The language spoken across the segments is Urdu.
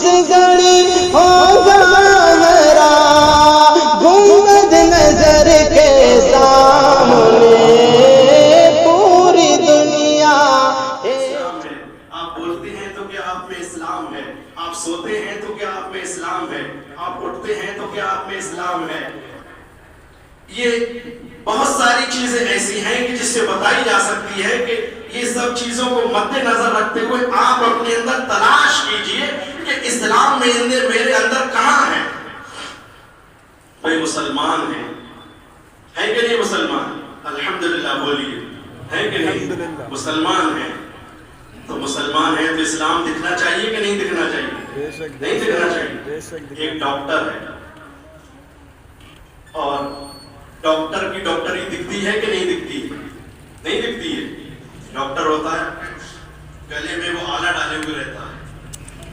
گڑی ہوگا میرا گنبد نظر کے سامنے پوری دنیا. آپ بولتے ہیں تو کیا آپ میں اسلام ہے؟ آپ سوتے ہیں تو کیا آپ میں اسلام ہے؟ آپ اٹھتے ہیں تو کیا آپ میں اسلام ہے؟ یہ بہت ساری چیزیں ایسی ہیں کہ جس سے بتائی جا سکتی ہے کہ یہ سب چیزوں کو مد نظر رکھتے ہوئے آپ اپنے اندر تلاش کیجئے کہ اسلام میں میرے اندر کہاں ہے. بھائی مسلمان ہیں کہ نہیں مسلمان؟ الحمدللہ بولیے ہیں کہ نہیں مسلمان ہیں؟ تو مسلمان ہیں تو اسلام دکھنا چاہیے کہ نہیں دکھنا چاہیے؟ نہیں دکھنا چاہیے. ایک ڈاکٹر ہے اور ڈاکٹر کی ڈاکٹری دکھتی ہے کہ نہیں دکھتی ہے؟ نہیں دکھتی ہے. ڈاکٹر ہوتا ہے گلے میں وہ آلہ ڈالے ہوئے رہتا ہے,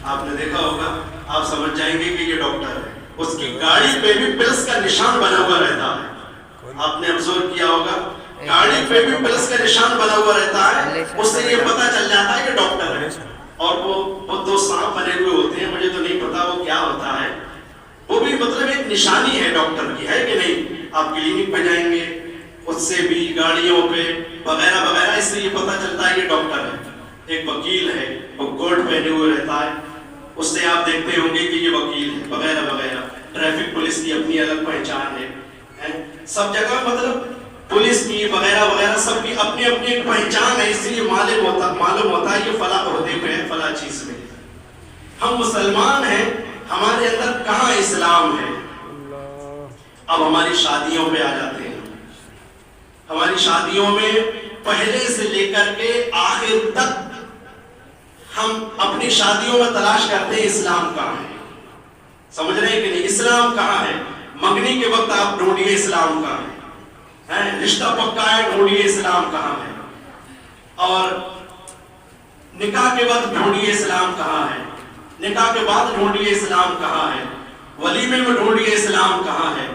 آپ نے دیکھا ہوگا, آپ سمجھ جائیں گے کہ یہ ڈاکٹر ہے. اس کی گاڑی پہ بھی پلس کا نشان بنا ہوا رہتا ہے, آپ نے ابزرو کیا ہوگا, گاڑی پہ بھی پلس کا نشان بنا ہوا رہتا ہے. اس سے یہ پتا چل جاتا ہے کہ ڈاکٹر ہے. اور وہ دو سانپ بنے ہوئے ہوتے ہیں, مجھے تو نہیں پتا وہ کیا ہوتا ہے, وہ بھی مطلب ایک نشانی ہے ڈاکٹر کی, ہے کہ نہیں؟ آپ کلینک پہ جائیں گے, اس سے بھی گاڑیوں پہ وغیرہ وغیرہ, اس سے یہ پتا چلتا ہے یہ ڈاکٹر ہے. ایک وکیل ہے, وہ کوٹ پہنے ہوئے رہتا ہے, اس سے آپ دیکھتے ہوں گے کہ یہ وکیل ہے وغیرہ وغیرہ. ٹریفک پولیس کی اپنی الگ پہچان ہے, سب جگہ مطلب پولیس کی وغیرہ وغیرہ سب کی اپنی اپنی ایک پہچان ہے, اس لیے معلوم ہوتا ہے یہ فلاں عہدے پہ ہے, فلاں چیز میں. ہم مسلمان ہیں, ہمارے اندر کہاں اسلام ہے؟ اب ہماری شادیوں پہ آ جاتے ہیں. ہماری شادیوں میں پہلے سے لے کر کے آخر تک ہم اپنی شادیوں میں تلاش کرتے ہیں اسلام کہاں ہے. سمجھ رہے ہیں کہ نہیں؟ اسلام کہاں ہے؟ منگنی کے وقت آپ ڈھونڈیے اسلام کہاں ہے, رشتہ پکا ہے ڈھونڈیے اسلام کہاں ہے, اور نکاح کے وقت ڈھونڈیے اسلام کہاں ہے, نکاح کے بعد ڈھونڈیے اسلام کہاں ہے, ولیمے میں ڈھونڈیے اسلام کہاں ہے.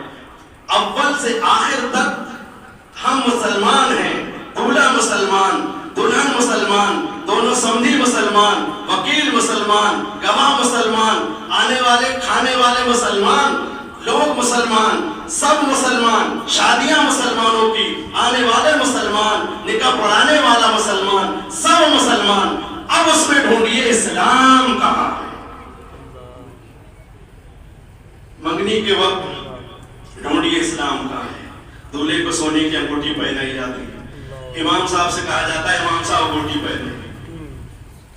اول سے آخر تک ہم مسلمان ہیں, دولہا مسلمان, دلہن مسلمان, دونوں سمدھی مسلمان, وکیل مسلمان, گواہ مسلمان, آنے والے کھانے والے مسلمان, لوگ مسلمان, سب مسلمان, شادیاں مسلمانوں کی, آنے والے مسلمان, نکاح پڑھانے والا مسلمان, سب مسلمان. اب اس میں ڈھونڈیے اسلام کہاں ہے. منگنی کے وقت ڈھونڈیے اسلام کہاں ہے. دولہے کو سونے کی انگوٹھی پہنائی جاتی ہے, امام صاحب سے کہا جاتا ہے امام صاحب انگوٹھی پہنے,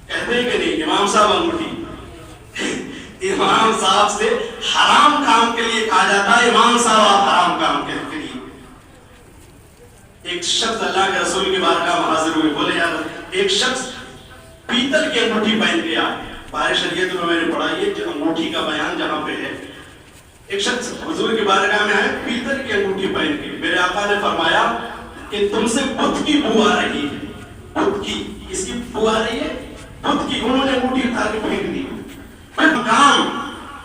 کہتے ہیں کہ نہیں امام صاحب انگوٹھی. امام صاحب سے حرام کام کے لیے کہا جاتا ہے امام صاحب آپ حرام کام کے لیے. ایک شخص اللہ کے رسول کی بارگاہ میں حاضر ہوئے, بولے یار ایک شخص پیتل کی انگوٹھی پہن کے آئے. بارے شریعت میں نے پڑھا یہ انگوٹھی کا بیان جہاں پہ ہے, ایک شخص حضور کی بارگاہ میں آئے پیتل کی انگوٹھی پہن کے. میرے آقا نے فرمایا کہ تم سے بت کی بو آ رہی ہے. بت کی, اس کی بو آ رہی ہے, بت کی. انہوں نے انگوٹھی اٹھا کے پھینک دی. کام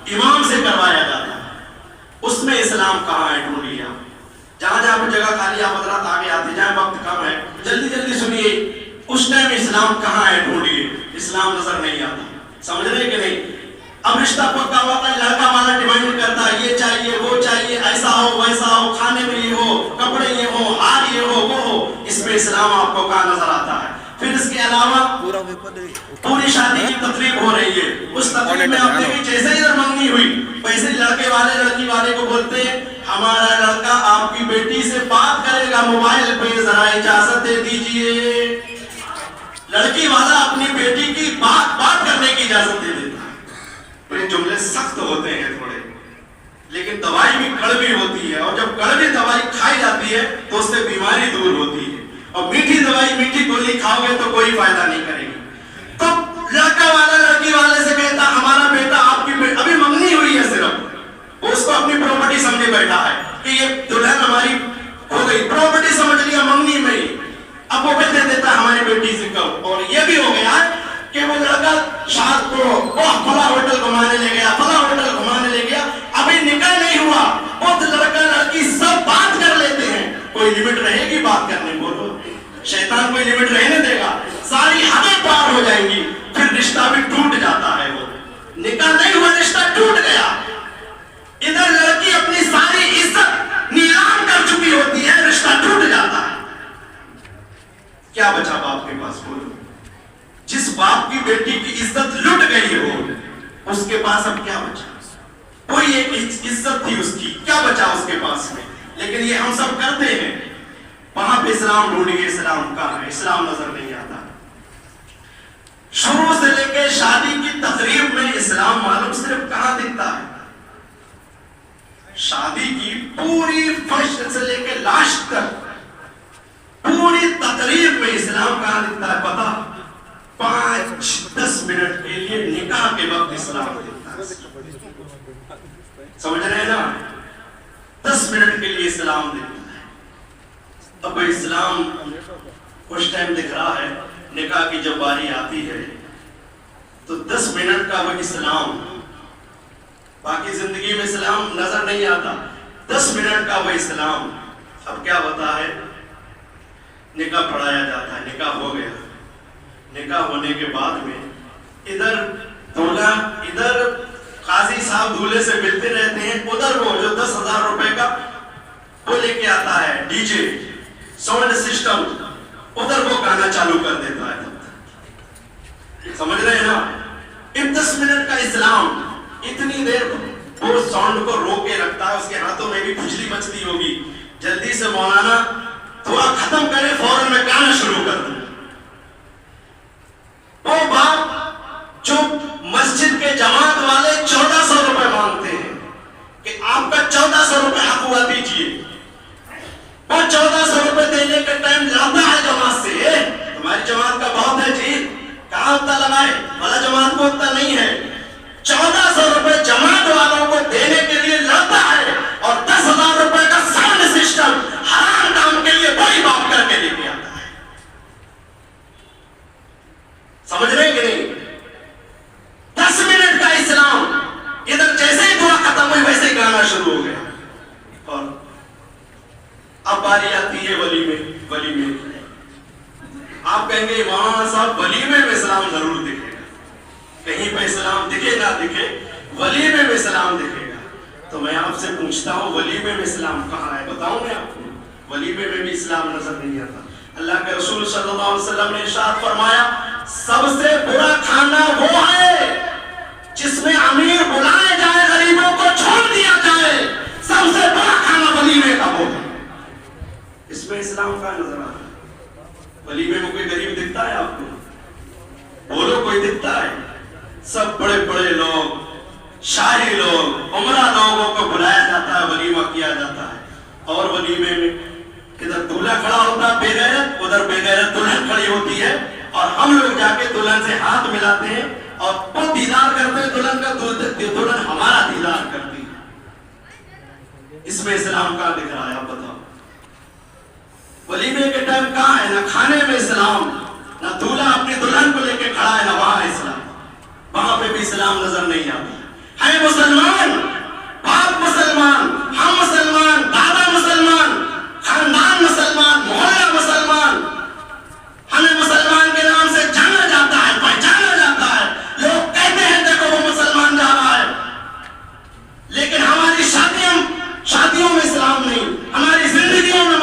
امام سے کروایا جاتا ہے, اس میں اسلام کہاں ہے ڈھونڈ لیا. جہاں جہاں پہ جگہ خالی آپ حضرات آگے آتے جائیں, وقت کم ہے, جلدی جلدی سنیے. اس ٹائم اسلام کہاں ہے ڈھونڈیے, اسلام نظر نہیں آتا. سمجھ رہے کہ نہیں؟ اب رشتہ پکا ہوا تھا, لڑکا والا ڈیمانڈ کرتا ہے یہ چاہیے وہ چاہیے, ایسا ہو ویسا ہو, کھانے میں یہ ہو, کپڑے یہ ہو, ہار یہ ہو, وہ ہو. اس میں اسلام آپ کو کہاں نظر آتا ہے؟ پھر اس کے علاوہ پوری شادی کی تقریب ہو رہی ہے, اس تقریب میں آپ دیکھیں جیسے ادھر منگنی ہوئی ویسے لڑکے والے لڑکی والے کو بولتے ہیں ہمارا لڑکا آپ کی بیٹی سے بات کرے گا موبائل پہ, ذرا اجازت دے دیجئے. لڑکی والا اپنی بیٹی کی بات کرنے کی اجازت دے دیتا ہے. یہ جملے سخت ہوتے ہیں تھوڑے, لیکن دوائی بھی کڑوی ہوتی ہے, اور جب کڑوی دوائی کھائی جاتی ہے تو اس سے بیماری دور ہوتی ہے, اور میٹھی دوائی میٹھی گولی کھاؤ گے تو کوئی فائدہ نہیں کرے گی. تو لڑکا والا لڑکی والے سے کہتا ہمارا بیٹا آپ کی ابھی منگنی ہوئی ہے, صرف وہ اس کو اپنی پراپرٹی سمجھے بیٹھا ہے کہ یہ دلہن ہماری ہو گئی, پراپرٹی سمجھ لیا منگنی میں ہی. اب وہ کہتے دیتا ہماری بیٹی سے کرو. اور یہ بھی ہو گیا کہ وہ لڑکا شاد کو فلاں ہوٹل گھمانے لے گیا, فلاں ہوٹل گھمانے لے گیا, ابھی نکاح نہیں ہوا, وہ لڑکا لڑکی سب بات کر لیتے ہیں. کوئی لمٹ رہے گی بات کرنے کو؟ شیطان کوئی لمٹ رہنے دے گا؟ ساری حدیں پار ہو جائیں گی, پھر رشتہ بھی ٹوٹ جاتا ہے. وہ نکاح اس کے پاس اب کیا بچا؟ کوئی ایک عزت تھی اس کی، کیا بچا اس کے پاس میں؟ لیکن یہ ہم سب کرتے ہیں، وہاں پہ اسلام ڈھونڈیے، اسلام کہاں ہے؟ اسلام نظر نہیں آتا۔ شروع سے لے کے شادی کی تقریب میں اسلام معلوم صرف کہاں دکھتا ہے؟ شادی کی پوری فرش سے لے کے لاسٹ تک پوری تقریب میں اسلام کہاں دکھتا ہے پتا؟ 5-10 منٹ کے لیے نکاح کے وقت اسلام دکھتا ہے۔ سمجھ رہے ہیں نا؟ 10 منٹ کے لیے اسلام دکھتا ہے۔ اب اسلام کچھ ٹائم دکھ رہا ہے، نکاح کی جب باری آتی ہے تو 10 منٹ کا وہ اسلام، باقی زندگی میں اسلام نظر نہیں آتا، 10 منٹ کا وہ اسلام اب کیا ہوتا ہے؟ نکاح پڑھایا جاتا ہے، نکاح ہو گیا، نکاح ہونے کے بعد میں ادھر دولہا، ادھر قاضی صاحب دولہے سے ملتے رہتے ہیں، ادھر وہ جو 10,000 روپے کا وہ لے کے آتا ہے ڈی جے ساؤنڈ سسٹم، ادھر وہ گانا چالو کر دیتا ہے۔ سمجھ رہے ہیں نا؟ ان 10 منٹ کا اسلام اتنی دیر وہ ساؤنڈ کو روک کے رکھتا ہے، اس کے ہاتھوں میں بھی کھجلی مچتی ہوگی، جلدی سے مولانا دعا ختم کرے، فوراً میں گانا شروع کر دوں۔ وہ باپ جو مسجد کے جماعت والے 1400 روپے مانگتے ہیں کہ آپ کا 1400 روپے حق ہوا دیجیے، وہ 1400 روپے دینے کے ٹائم لاتا ہے جماعت سے، تمہاری جماعت کا بہت ہے جی، کہاں اتنا لگائے، والا جماعت کو اتنا نہیں ہے، 1400 روپے جماعت والوں کو دینے کے لیے لاتا ہے، اور 10,000 روپے کا ساؤنڈ سسٹم حرام کام کے لیے بڑی بات کر کے لے کے آتا ہے۔ سمجھ رہے ہیں کہ نہیں؟ 10 منٹ کا اسلام، ادھر جیسے ہی دعا ختم ہوئی ویسے ہی گانا شروع ہو گیا، اور اب باری آتی ہے ولیمے۔ آپ کہیں گے مولانا صاحب ولیمے میں اسلام ضرور دکھے گا، کہیں پہ اسلام دکھے نہ دکھے، ولیمے میں اسلام دکھے گا۔ تو میں آپ سے پوچھتا ہوں ولیمے میں اسلام کہاں ہے؟ بتاؤں میں آپ کو، ولیمے میں بھی اسلام نظر نہیں آتا۔ اللہ کے رسول صلی اللہ علیہ وسلم نے ارشاد فرمایا سب سے برا کھانا وہ ہے جس میں امیر بلائے جائے، غریبوں کو چھوڑ دیا جائے، سب سے برا کھانا ولیمے کا وہ ہے۔ اس میں اسلام کا نظر آتا ہے؟ ولیمے میں کوئی غریب دکھتا ہے آپ کو؟ بولو کوئی دکھتا ہے؟ سب بڑے بڑے لوگ، شاہی لوگ، عمرہ لوگوں کو بلایا جاتا ہے، ولیمہ کیا جاتا ہے، اور ولیمے میں ادھر دولہا کھڑا ہوتا ہے بے غیرت، ادھر بے غیرت دلہن کھڑی ہوتی ہے، اور ہم لوگ جا کے دلہن سے ہاتھ ملاتے ہیں اور وہ دیدار کرتے ہیں دلہن کا، دلہن ہمارا دیدار کرتی ہے۔ اس میں اسلام کہاں دکھ رہا ہے آپ بتاؤ؟ ولیمے کے ٹائم کہاں ہے؟ نہ کھانے میں اسلام، نہ دولہا اپنی دلہن کو لے کے کھڑا ہے، نہ وہاں اسلام، وہاں پہ بھی اسلام نظر نہیں آتا ہے۔ مسلمان، باپ مسلمان، ہم مسلمان، دادا مسلمان، خاندان مسلمان، محلہ مسلمان، ہمیں مسلمان کے نام سے جانا جاتا ہے، پہچانا جاتا ہے، لوگ کہتے ہیں دیکھو وہ مسلمان جا رہا ہے، لیکن ہماری شادیوں میں اسلام نہیں، ہماری زندگیوں میں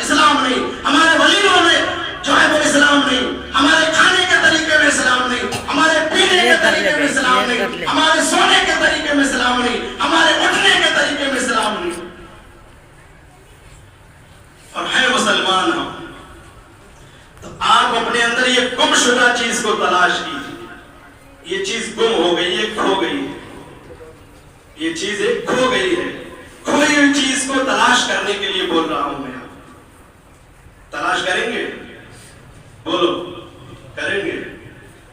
اسلام نہیں، ہمارے ولیموں میں جو ہے وہ اسلام نہیں، ہمارے کھانے کے طریقے میں اسلام نہیں، ہمارے پینے کے طریقے میں اسلام نہیں، ہمارے سونے کے طریقے میں اسلام نہیں، ہمارے اٹھنے کے طریقے میں اسلام نہیں، اور ہے مسلمان ہم۔ تو آپ اپنے اندر یہ گم شدہ چیز کو تلاش کیجیے، یہ چیز گم ہو گئی ہے، کھو گئی ہے، یہ چیز ایک کھو گئی ہے، کھوئی ہوئی چیز کو تلاش کرنے کے لیے بول رہا ہوں میں۔ تلاش کریں گے؟ بولو کریں گے؟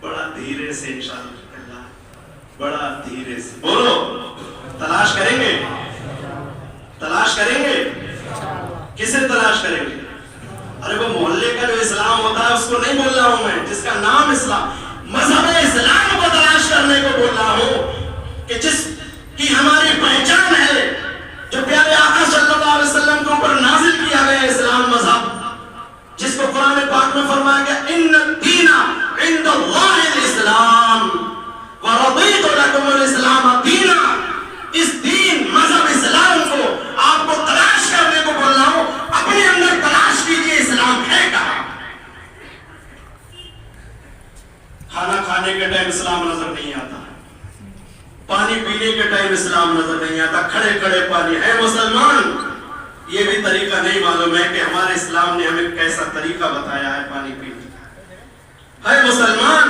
بڑا دھیرے سے انشاءاللہ، بڑا دھیرے سے بولو، تلاش کریں گے؟ تلاش کریں گے؟ کسے تلاش کریں گے؟ ارے وہ محلے کا جو اسلام ہوتا ہے اس کو نہیں بول رہا ہوں میں، جس کا نام اسلام، مذہب اسلام کو تلاش کرنے کو بول رہا ہوں، کہ جس کی ہماری پہچان ہے، جو پیارے آقا صلی اللہ علیہ وسلم کے اوپر نازل کیا گیا اسلام مذہب، جس کو قرآن پاک میں فرمایا گیا ان الدین عند اللہ الاسلام ورضیت لکم الاسلام دینا۔ اس دین مذہب اسلام کو آپ کو تلاش کرنے کو بول رہا ہوں، اپنے اندر تلاش کیجئے اسلام ہے کہاں۔ کھانا کھانے کے ٹائم اسلام نظر نہیں آتا، پانی پینے کے ٹائم اسلام نظر نہیں آتا، کھڑے کھڑے پانی ہے مسلمان، یہ بھی طریقہ نہیں معلوم ہے کہ ہمارے اسلام نے ہمیں کیسا طریقہ بتایا ہے پانی پینے کا، ہے مسلمان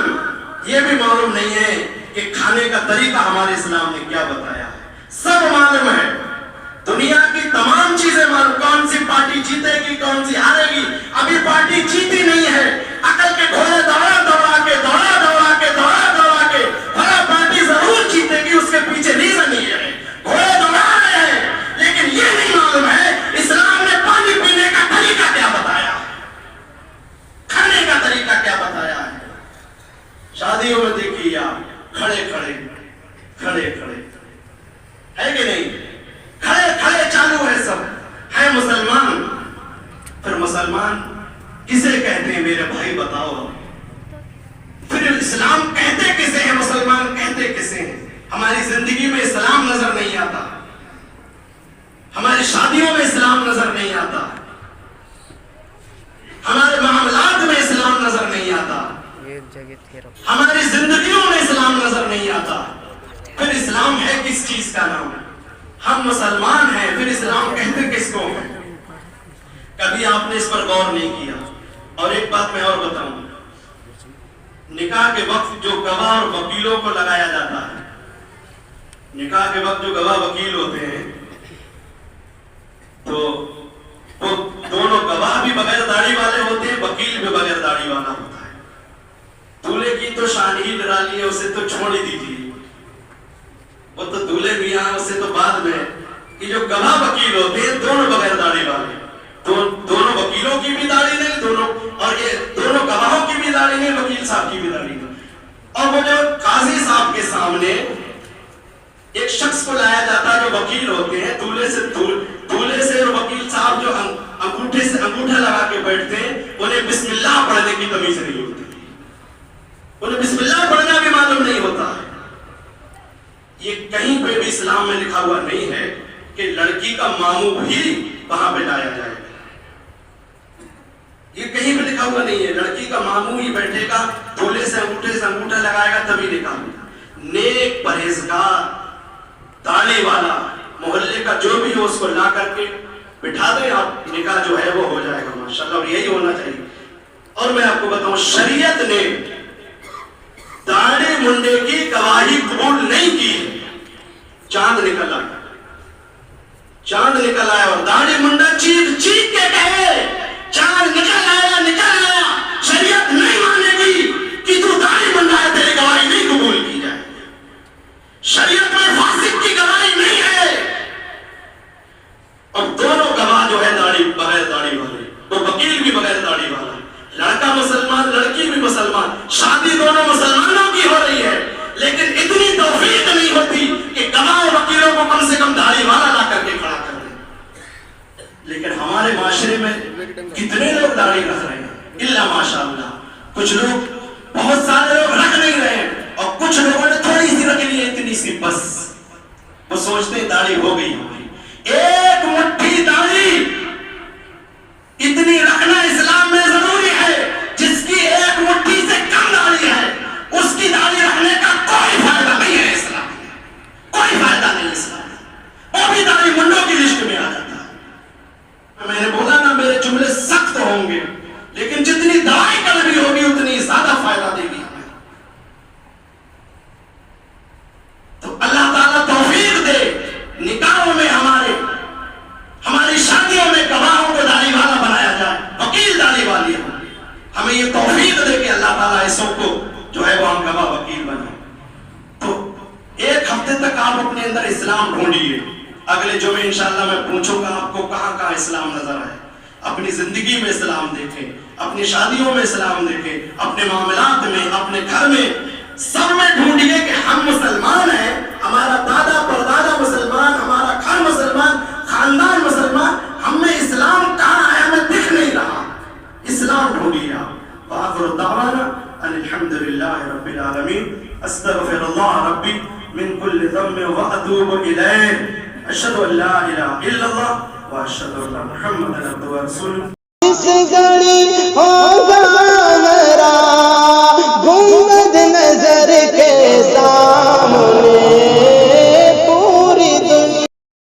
یہ بھی معلوم نہیں ہے کہ کھانے کا طریقہ ہمارے اسلام نے کیا بتایا ہے، سب معلوم ہے، دنیا کی تمام چیزیں معلوم، کون سی پارٹی جیتے گی کون سی ہارے گی، ابھی پارٹی جیتی نہیں ہے، عقل کے گھوڑے دوڑا دوڑا کے بھلا پارٹی ضرور جیتے گی، اس کے پیچھے ریزن ہی ہے، گھوڑے دوڑا رہے ہیں، لیکن یہ نہیں معلوم ہے اسلام نے پانی پینے کا طریقہ کیا بتایا، کھانے کا طریقہ کیا بتایا ہے۔ شادیوں میں دیکھیے آپ کھڑے کھڑے ہے کہ نہیں، کھڑے چالو ہے، سب ہے مسلمان۔ پھر مسلمان کسے کہتے ہیں میرے بھائی بتاؤ، پھر اسلام کہتے کسے ہیں، مسلمان کہتے کسے ہیں؟ ہماری زندگی میں اسلام نظر نہیں آتا، ہماری شادیوں میں اسلام نظر نہیں آتا، ہمارے معاملات میں اسلام نظر نہیں آتا، ہماری زندگیوں میں اسلام نظر نہیں آتا، پھر اسلام ہے کس چیز کا نام؟ ہم مسلمان ہیں، پھر اسلام کہتے کس کو ہیں؟ کبھی آپ نے اس پر غور نہیں کیا۔ اور ایک بات میں اور بتاؤں، نکاح کے وقت جو گواہ اور وکیلوں کو لگایا جاتا ہے، نکاح کے وقت جو گواہ وکیل ہوتے ہیں تو وہ دونوں گواہ بھی بغیر داڑھی والے ہوتے ہیں، وکیل بھی بغیر داڑھی والا ہوتا ہے۔ دولہے کی تو شان ہی نرالی ہے، اسے تو چھوڑ ہی دیجیے، وہ تو دولہے میاں اسے تو بعد میں، یہ جو گواہ وکیل ہوتے ہیں دونوں بغیر داڑھی والے، دونوں وکیلوں کی بھی داڑھی نہیں، اور یہ دونوں گواہوں کی بھی داڑھی نہیں، وکیل صاحب کی بھی داڑھی نہیں۔ اور وہ جو قاضی صاحب کے سامنے ایک شخص کو لایا جاتا ہے جو وکیل ہوتے ہیں، دولہے سے اور وکیل صاحب جو انگوٹھے سے انگوٹھا لگا کے بیٹھتے ہیں، انہیں بسم اللہ پڑھنے کی تمیز نہیں ہوتی، انہیں بسم اللہ پڑھنا بھی معلوم نہیں ہوتا ہے۔ یہ کہیں پہ بھی اسلام میں لکھا ہوا نہیں ہے کہ لڑکی کا ماموں بھی وہاں پہ لایا جائے، یہ کہیں پہ لکھا ہوا نہیں ہے، لڑکی کا ماموں ہی بیٹھے گا، دولہے سے انگوٹھا لگائے گا تبھی نکاح ہوگا۔ نیک پرہیزگار داڑھی والا محلے کا جو بھی ہو اس کو لا کر کے بٹھا دیں، آپ نکاح جو ہے وہ ہو جائے گا ماشاءاللہ، اور یہی ہونا چاہیے۔ اور میں آپ کو بتاؤں، شریعت نے داڑھی منڈے کی گواہی قبول نہیں کی، چاند نکل آیا اور داڑھی منڈا چیخ کے کہے چاند نکل آیا، شریعت نہیں مانے گی کہ تو داڑھی منڈا ہے، تیری گواہی نہیں قبول کی جائے، شریعت میں فاسق کی گواہی نہیں ہے۔ اور دونوں گواہ جو ہے بغیر داڑھی والے، وہ وکیل بھی بغیر داڑھی والا، لڑکا مسلمان لڑکی بھی مسلمان، شادی دونوں مسلمانوں کی ہو رہی ہے، لیکن اتنی توفیق نہیں ہوتی کہ گواہ وکیلوں کو کم سے کم داڑھی والا لا کر کے کھڑا کر دیں۔ لیکن ہمارے معاشرے میں کتنے لوگ داڑھی رکھ رہے ہیں، الا ماشاءاللہ، کچھ لوگ، بہت سارے لوگ رکھ نہیں رہے ہیں، اور کچھ لوگوں نے تھوڑی سی رکھ لی ہے، اتنی سی بس، وہ سوچتے ہیں داڑھی ہو گئی۔ ایک مٹھی داڑھی اتنی رکھنا اسلام میں ضروری ہے، جس کی ایک مٹھی سے کم داڑھی ہے اس کی داڑھی رکھنے کا کوئی فائدہ نہیں ہے اسلام میں، کوئی فائدہ نہیں اسلام میں، وہ بھی داڑھی منڈوں کی لسٹ میں آ جاتا ہے۔ میں نے بولا نا میرے جملے سخت ہوں گے، لیکن جتنی دوائی کڑوی ہوگی اتنی زیادہ فائدہ دے گی ہمیں۔ تو اللہ تعالیٰ توفیق دے، نکاحوں میں ہماری شادیوں میں گواہوں کو داڑھی والا بنایا جائے، وکیل داڑھی والی ہو، ہمیں یہ توفیق دے کہ اللہ تعالیٰ ایسوں کو جو ہے وہ ہم گواہ وکیل بنائیں۔ تو ایک ہفتے تک آپ اپنے اندر اسلام ڈھونڈیے، اگلے جمعے انشاءاللہ میں پوچھوں گا آپ کو کہاں کہاں اسلام نظر آئے، اپنی زندگی میں اسلام دیکھیں، اپنی شادیوں میں اسلام دیکھیں، اپنے معاملات میں، اپنے گھر میں، سب میں ڈھونڈیے کہ ہم مسلمان ہیں، ہمارا دادا پردادا مسلمان، ہمارا گھر مسلمان، خاندان مسلمان، ہم میں اسلام کہاں ہے ہمیں دکھ نہیں رہا، اسلام ڈھونڈیے آپ۔ وآخر دعوانا ان الحمد للہ رب العالمین، استغفر اللہ ربی من کل ذنب واتوب الیہ، اشہد ان لا الہ الا اللہ واشہد ان محمدا عبدہ ورسولہ۔ اس گھڑی